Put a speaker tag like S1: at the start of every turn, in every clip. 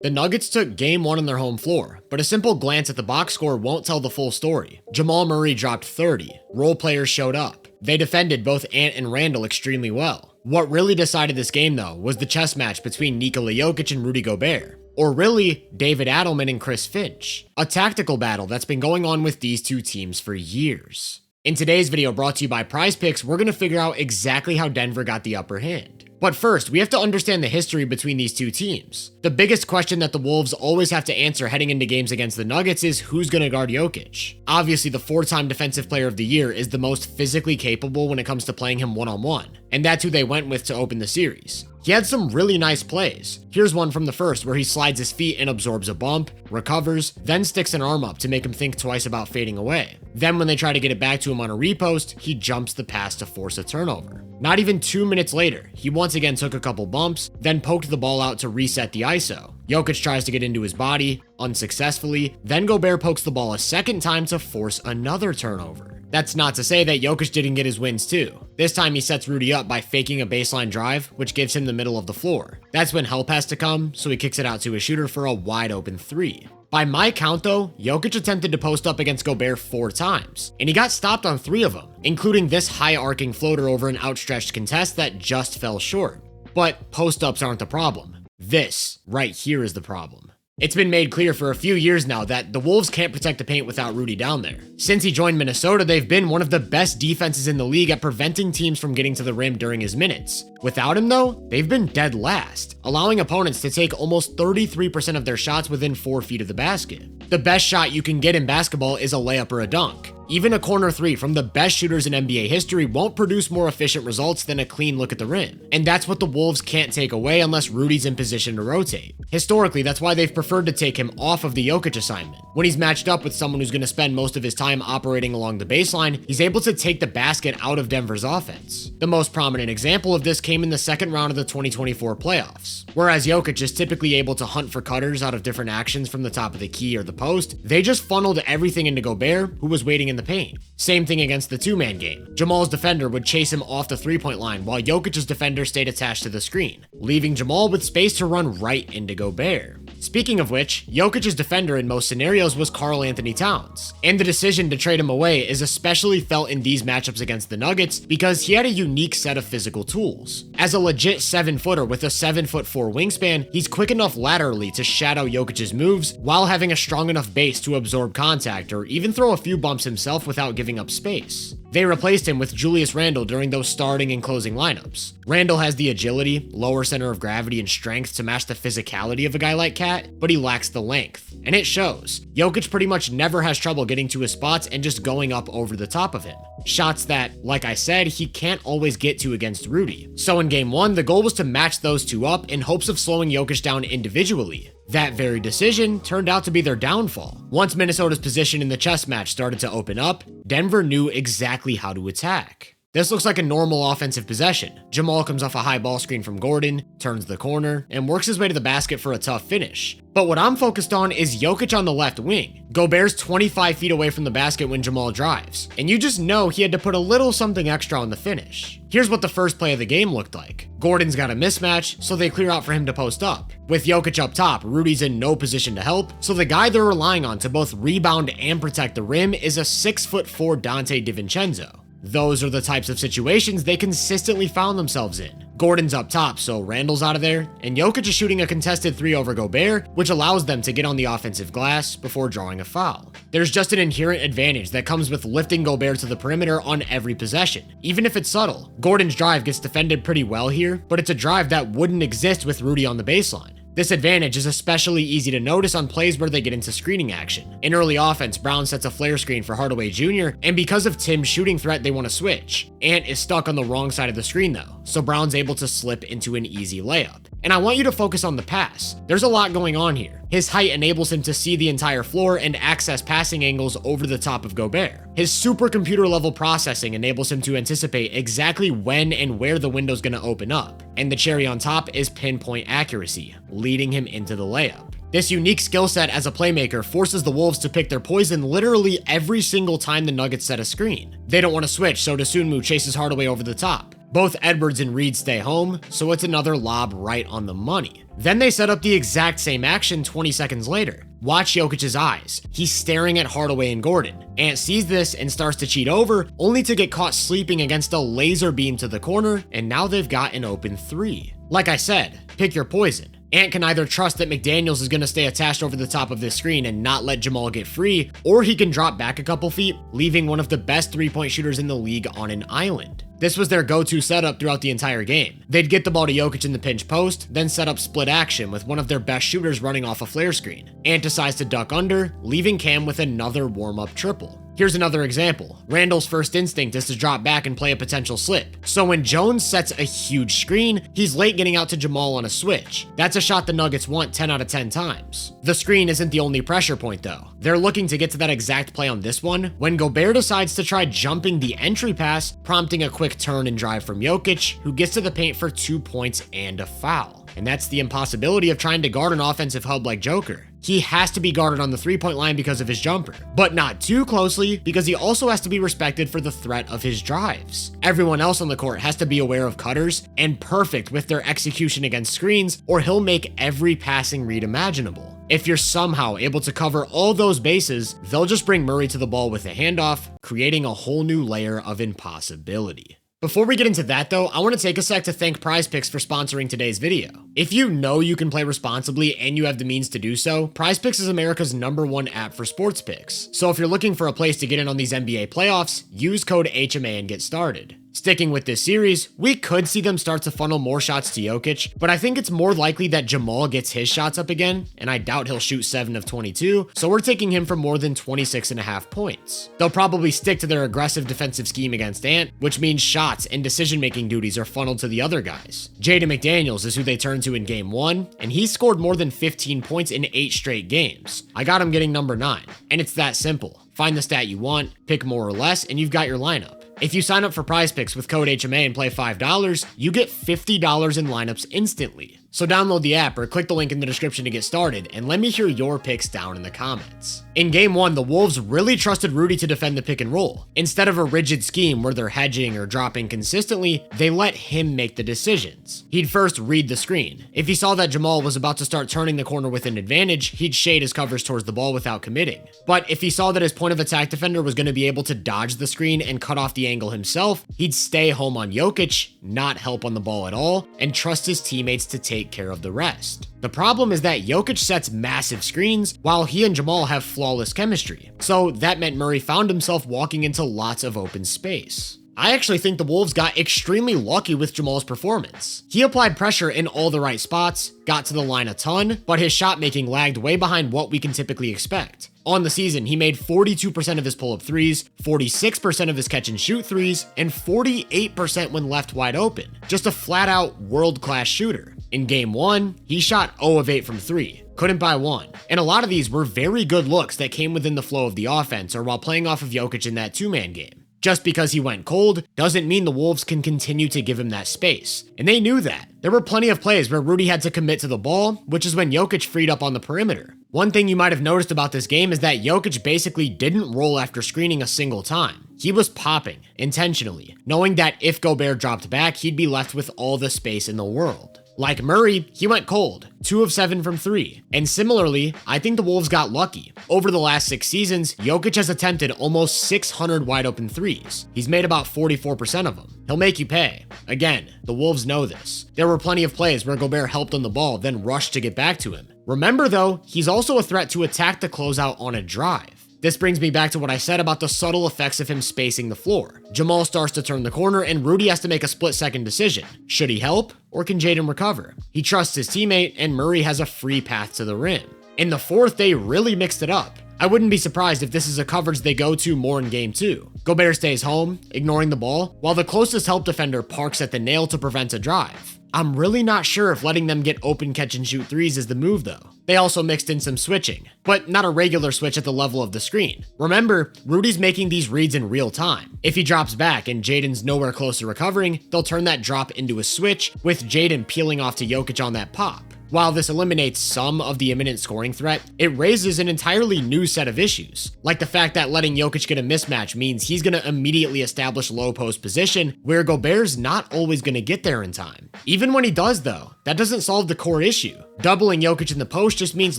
S1: The Nuggets took game 1 on their home floor, but a simple glance at the box score won't tell the full story. Jamal Murray dropped 30. Role players showed up. They defended both Ant and Randall extremely well. What really decided this game, though, was the chess match between Nikola Jokic and Rudy Gobert. Or really, David Adelman and Chris Finch. A tactical battle that's been going on with these two teams for years. In today's video brought to you by Prize Picks, we're going to figure out exactly how Denver got the upper hand. But first, we have to understand the history between these two teams. The biggest question that the Wolves always have to answer heading into games against the Nuggets is who's going to guard Jokic. Obviously, the 4-time Defensive Player of the Year is the most physically capable when it comes to playing him one-on-one, and that's who they went with to open the series. He had some really nice plays. Here's one from the first where he slides his feet and absorbs a bump, recovers, then sticks an arm up to make him think twice about fading away. Then when they try to get it back to him on a repost, he jumps the pass to force a turnover. Not even 2 minutes later, he once again took a couple bumps, then poked the ball out to reset the ISO. Jokic tries to get into his body, unsuccessfully, then Gobert pokes the ball a second time to force another turnover. That's not to say that Jokic didn't get his wins too. This time he sets Rudy up by faking a baseline drive, which gives him the middle of the floor. That's when help has to come, so he kicks it out to a shooter for a wide open 3. By my count though, Jokic attempted to post up against Gobert 4 times, and he got stopped on 3 of them, including this high arcing floater over an outstretched contest that just fell short. But post-ups aren't the problem. This right here is the problem. It's been made clear for a few years now that the Wolves can't protect the paint without Rudy down there. Since he joined Minnesota, they've been one of the best defenses in the league at preventing teams from getting to the rim during his minutes. Without him though, they've been dead last, allowing opponents to take almost 33% of their shots within 4 feet of the basket. The best shot you can get in basketball is a layup or a dunk. Even a corner 3 from the best shooters in NBA history won't produce more efficient results than a clean look at the rim. And that's what the Wolves can't take away unless Rudy's in position to rotate. Historically, that's why they've preferred to take him off of the Jokic assignment. When he's matched up with someone who's going to spend most of his time operating along the baseline, he's able to take the basket out of Denver's offense. The most prominent example of this came in the second round of the 2024 playoffs. Whereas Jokic is typically able to hunt for cutters out of different actions from the top of the key or the post, they just funneled everything into Gobert, who was waiting in the paint. Same thing against the 2-man game. Jamal's defender would chase him off the 3-point line while Jokic's defender stayed attached to the screen, leaving Jamal with space to run right into Gobert. Speaking of which, Jokic's defender in most scenarios was Karl Anthony Towns, and the decision to trade him away is especially felt in these matchups against the Nuggets because he had a unique set of physical tools. As a legit 7-footer with a 7'4" wingspan, he's quick enough laterally to shadow Jokic's moves while having a strong enough base to absorb contact or even throw a few bumps himself without giving up space. They replaced him with Julius Randle during those starting and closing lineups. Randle has the agility, lower center of gravity, and strength to match the physicality of a guy like Cat, but he lacks the length, and it shows. Jokic pretty much never has trouble getting to his spots and just going up over the top of him. Shots that, like I said, he can't always get to against Rudy. So in game 1, the goal was to match those two up in hopes of slowing Jokic down individually. That very decision turned out to be their downfall. Once Minnesota's position in the chess match started to open up, Denver knew exactly how to attack. This looks like a normal offensive possession. Jamal comes off a high ball screen from Gordon, turns the corner, and works his way to the basket for a tough finish. But what I'm focused on is Jokic on the left wing. Gobert's 25 feet away from the basket when Jamal drives, and you just know he had to put a little something extra on the finish. Here's what the first play of the game looked like. Gordon's got a mismatch, so they clear out for him to post up. With Jokic up top, Rudy's in no position to help, so the guy they're relying on to both rebound and protect the rim is a 6'4" Dante DiVincenzo. Those are the types of situations they consistently found themselves in. Gordon's up top, so Randall's out of there, and Jokic is shooting a contested 3 over Gobert, which allows them to get on the offensive glass before drawing a foul. There's just an inherent advantage that comes with lifting Gobert to the perimeter on every possession, even if it's subtle. Gordon's drive gets defended pretty well here, but it's a drive that wouldn't exist with Rudy on the baseline. This advantage is especially easy to notice on plays where they get into screening action. In early offense, Brown sets a flare screen for Hardaway Jr., and because of Tim's shooting threat, they want to switch. Ant is stuck on the wrong side of the screen though, so Brown's able to slip into an easy layup. And I want you to focus on the pass. There's a lot going on here. His height enables him to see the entire floor and access passing angles over the top of Gobert. His supercomputer level processing enables him to anticipate exactly when and where the window's going to open up. And the cherry on top is pinpoint accuracy, leading him into the layup. This unique skill set as a playmaker forces the Wolves to pick their poison literally every single time the Nuggets set a screen. They don't want to switch, so Dosunmu chases Hardaway over the top. Both Edwards and Reed stay home, so it's another lob right on the money. Then they set up the exact same action 20 seconds later. Watch Jokic's eyes. He's staring at Hardaway and Gordon. Ant sees this and starts to cheat over, only to get caught sleeping against a laser beam to the corner, and now they've got an open three. Like I said, pick your poison. Ant can either trust that McDaniels is going to stay attached over the top of this screen and not let Jamal get free, or he can drop back a couple feet, leaving one of the best three-point shooters in the league on an island. This was their go-to setup throughout the entire game. They'd get the ball to Jokic in the pinch post, then set up split action with one of their best shooters running off a flare screen. Ant decides to duck under, leaving Cam with another warm-up triple. Here's another example. Randall's first instinct is to drop back and play a potential slip. So when Jones sets a huge screen, he's late getting out to Jamal on a switch. That's a shot the Nuggets want 10 out of 10 times. The screen isn't the only pressure point though. They're looking to get to that exact play on this one when Gobert decides to try jumping the entry pass, prompting a quick turn and drive from Jokic, who gets to the paint for 2 points and a foul. And that's the impossibility of trying to guard an offensive hub like Joker. He has to be guarded on the three-point line because of his jumper, but not too closely because he also has to be respected for the threat of his drives. Everyone else on the court has to be aware of cutters and perfect with their execution against screens, or he'll make every passing read imaginable. If you're somehow able to cover all those bases, they'll just bring Murray to the ball with a handoff, creating a whole new layer of impossibility. Before we get into that though, I want to take a sec to thank PrizePicks for sponsoring today's video. If you know you can play responsibly and you have the means to do so, PrizePicks is America's #1 app for sports picks. So if you're looking for a place to get in on these NBA playoffs, use code HMA and get started. Sticking with this series, we could see them start to funnel more shots to Jokic, but I think it's more likely that Jamal gets his shots up again, and I doubt he'll shoot 7 of 22, so we're taking him for more than 26.5 points. They'll probably stick to their aggressive defensive scheme against Ant, which means shots and decision-making duties are funneled to the other guys. Jaden McDaniels is who they turn to in Game 1, and he's scored more than 15 points in 8 straight games. I got him getting number 9, and it's that simple. Find the stat you want, pick more or less, and you've got your lineup. If you sign up for PrizePicks with code HMA and play $5, you get $50 in lineups instantly. So download the app or click the link in the description to get started, and let me hear your picks down in the comments. In Game 1, the Wolves really trusted Rudy to defend the pick and roll. Instead of a rigid scheme where they're hedging or dropping consistently, they let him make the decisions. He'd first read the screen. If he saw that Jamal was about to start turning the corner with an advantage, he'd shade his covers towards the ball without committing. But if he saw that his point of attack defender was going to be able to dodge the screen and cut off the angle himself, he'd stay home on Jokic, not help on the ball at all, and trust his teammates to take care of the rest. The problem is that Jokic sets massive screens while he and Jamal have flawless chemistry, so that meant Murray found himself walking into lots of open space. I actually think the Wolves got extremely lucky with Jamal's performance. He applied pressure in all the right spots, got to the line a ton, but his shot making lagged way behind what we can typically expect. On the season, he made 42% of his pull-up threes, 46% of his catch-and-shoot threes, and 48% when left wide open. Just a flat-out world-class shooter. In Game 1, he shot 0 of 8 from 3. Couldn't buy one. And a lot of these were very good looks that came within the flow of the offense or while playing off of Jokic in that two-man game. Just because he went cold doesn't mean the Wolves can continue to give him that space. And they knew that. There were plenty of plays where Rudy had to commit to the ball, which is when Jokic freed up on the perimeter. One thing you might have noticed about this game is that Jokic basically didn't roll after screening a single time. He was popping, intentionally, knowing that if Gobert dropped back, he'd be left with all the space in the world. Like Murray, he went cold, 2 of 7 from 3. And similarly, I think the Wolves got lucky. Over the last 6 seasons, Jokic has attempted almost 600 wide open threes. He's made about 44% of them. He'll make you pay. Again, the Wolves know this. There were plenty of plays where Gobert helped on the ball, then rushed to get back to him. Remember though, he's also a threat to attack the closeout on a drive. This brings me back to what I said about the subtle effects of him spacing the floor. Jamal starts to turn the corner and Rudy has to make a split-second decision. Should he help or can Jaden recover? He trusts his teammate and Murray has a free path to the rim. In the fourth, they really mixed it up. I wouldn't be surprised if this is a coverage they go to more in Game 2. Gobert stays home, ignoring the ball, while the closest help defender parks at the nail to prevent a drive. I'm really not sure if letting them get open catch-and-shoot threes is the move though. They also mixed in some switching, but not a regular switch at the level of the screen. Remember, Rudy's making these reads in real time. If he drops back and Jaden's nowhere close to recovering, they'll turn that drop into a switch, with Jaden peeling off to Jokic on that pop. While this eliminates some of the imminent scoring threat, it raises an entirely new set of issues, like the fact that letting Jokic get a mismatch means he's going to immediately establish low post position, where Gobert's not always going to get there in time. Even when he does though, that doesn't solve the core issue. Doubling Jokic in the post just means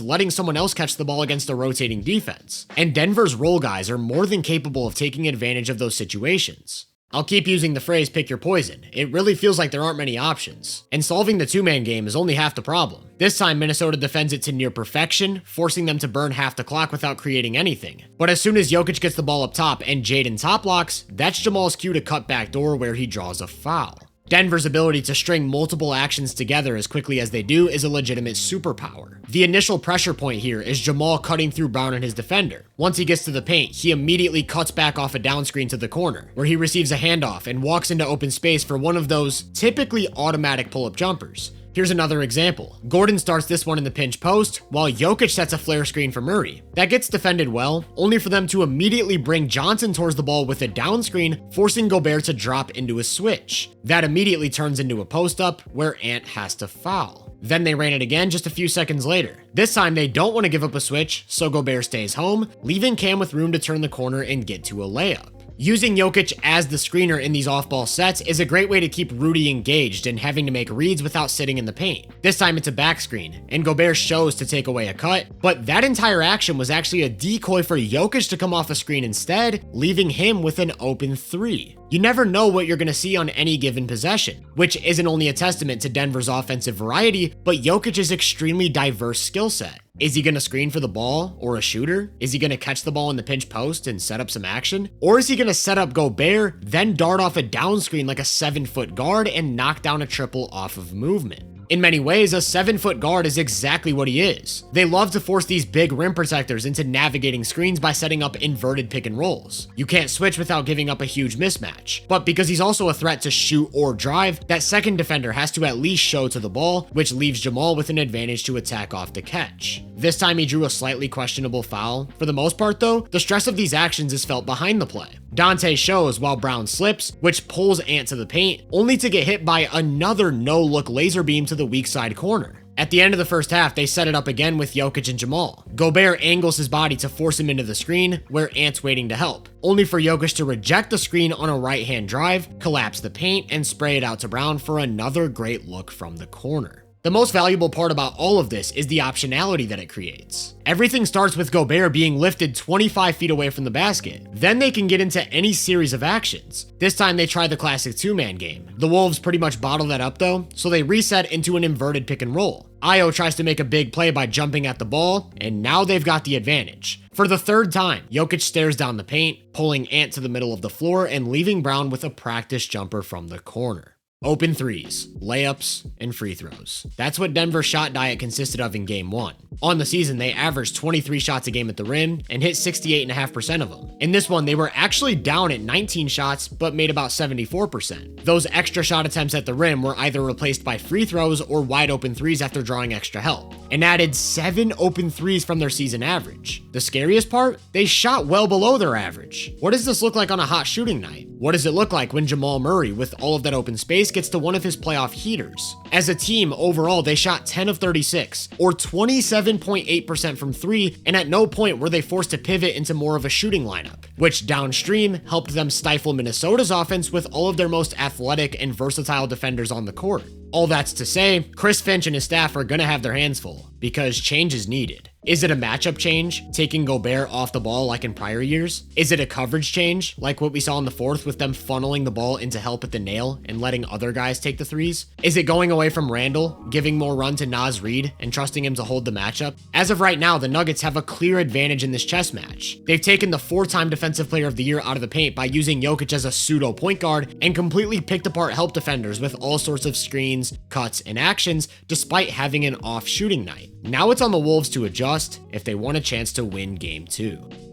S1: letting someone else catch the ball against a rotating defense, and Denver's role guys are more than capable of taking advantage of those situations. I'll keep using the phrase pick your poison. It really feels like there aren't many options, and solving the two-man game is only half the problem. This time, Minnesota defends it to near perfection, forcing them to burn half the clock without creating anything. But as soon as Jokic gets the ball up top and Jaden top blocks, that's Jamal's cue to cut back door where he draws a foul. Denver's ability to string multiple actions together as quickly as they do is a legitimate superpower. The initial pressure point here is Jamal cutting through Brown and his defender. Once he gets to the paint, he immediately cuts back off a down screen to the corner, where he receives a handoff and walks into open space for one of those typically automatic pull-up jumpers. Here's another example. Gordon starts this one in the pinch post, while Jokic sets a flare screen for Murray. That gets defended well, only for them to immediately bring Johnson towards the ball with a down screen, forcing Gobert to drop into a switch. That immediately turns into a post-up, where Ant has to foul. Then they ran it again just a few seconds later. This time they don't want to give up a switch, so Gobert stays home, leaving Cam with room to turn the corner and get to a layup. Using Jokic as the screener in these off-ball sets is a great way to keep Rudy engaged and having to make reads without sitting in the paint. This time it's a back screen, and Gobert shows to take away a cut, but that entire action was actually a decoy for Jokic to come off a screen instead, leaving him with an open three. You never know what you're going to see on any given possession, which isn't only a testament to Denver's offensive variety, but Jokic's extremely diverse skill set. Is he going to screen for the ball or a shooter? Is he going to catch the ball in the pinch post and set up some action? Or is he going to set up Gobert, then dart off a down screen like a 7-foot guard and knock down a triple off of movement? In many ways, a 7-foot guard is exactly what he is. They love to force these big rim protectors into navigating screens by setting up inverted pick and rolls. You can't switch without giving up a huge mismatch. But because he's also a threat to shoot or drive, that second defender has to at least show to the ball, which leaves Jamal with an advantage to attack off the catch. This time he drew a slightly questionable foul. For the most part though, the stress of these actions is felt behind the play. Dante shows while Brown slips, which pulls Ant to the paint, only to get hit by another no-look laser beam to the weak side corner. At the end of the first half, they set it up again with Jokic and Jamal. Gobert angles his body to force him into the screen, where Ant's waiting to help, only for Jokic to reject the screen on a right-hand drive, collapse the paint, and spray it out to Brown for another great look from the corner. The most valuable part about all of this is the optionality that it creates. Everything starts with Gobert being lifted 25 feet away from the basket. Then they can get into any series of actions. This time they try the classic two-man game. The Wolves pretty much bottle that up though, so they reset into an inverted pick and roll. Io tries to make a big play by jumping at the ball, and now they've got the advantage. For the third time, Jokic stares down the paint, pulling Ant to the middle of the floor and leaving Brown with a practice jumper from the corner. Open threes, layups, and free throws. That's what Denver's shot diet consisted of in Game 1. On the season, they averaged 23 shots a game at the rim and hit 68.5% of them. In this one, they were actually down at 19 shots, but made about 74%. Those extra shot attempts at the rim were either replaced by free throws or wide open threes after drawing extra help, and added 7 open threes from their season average. The scariest part? They shot well below their average. What does this look like on a hot shooting night? What does it look like when Jamal Murray, with all of that open space, gets to one of his playoff heaters? As a team, overall, they shot 10 of 36, or 27.8% from 3, and at no point were they forced to pivot into more of a shooting lineup, which downstream helped them stifle Minnesota's offense with all of their most athletic and versatile defenders on the court. All that's to say, Chris Finch and his staff are gonna have their hands full, because change is needed. Is it a matchup change, taking Gobert off the ball like in prior years? Is it a coverage change, like what we saw in the fourth with them funneling the ball into help at the nail and letting other guys take the threes? Is it going away from Randall, giving more run to Naz Reid, and trusting him to hold the matchup? As of right now, the Nuggets have a clear advantage in this chess match. They've taken the 4-time Defensive Player of the Year out of the paint by using Jokic as a pseudo point guard and completely picked apart help defenders with all sorts of screens, cuts, and actions despite having an off shooting night. Now it's on the Wolves to adjust if they want a chance to win Game 2.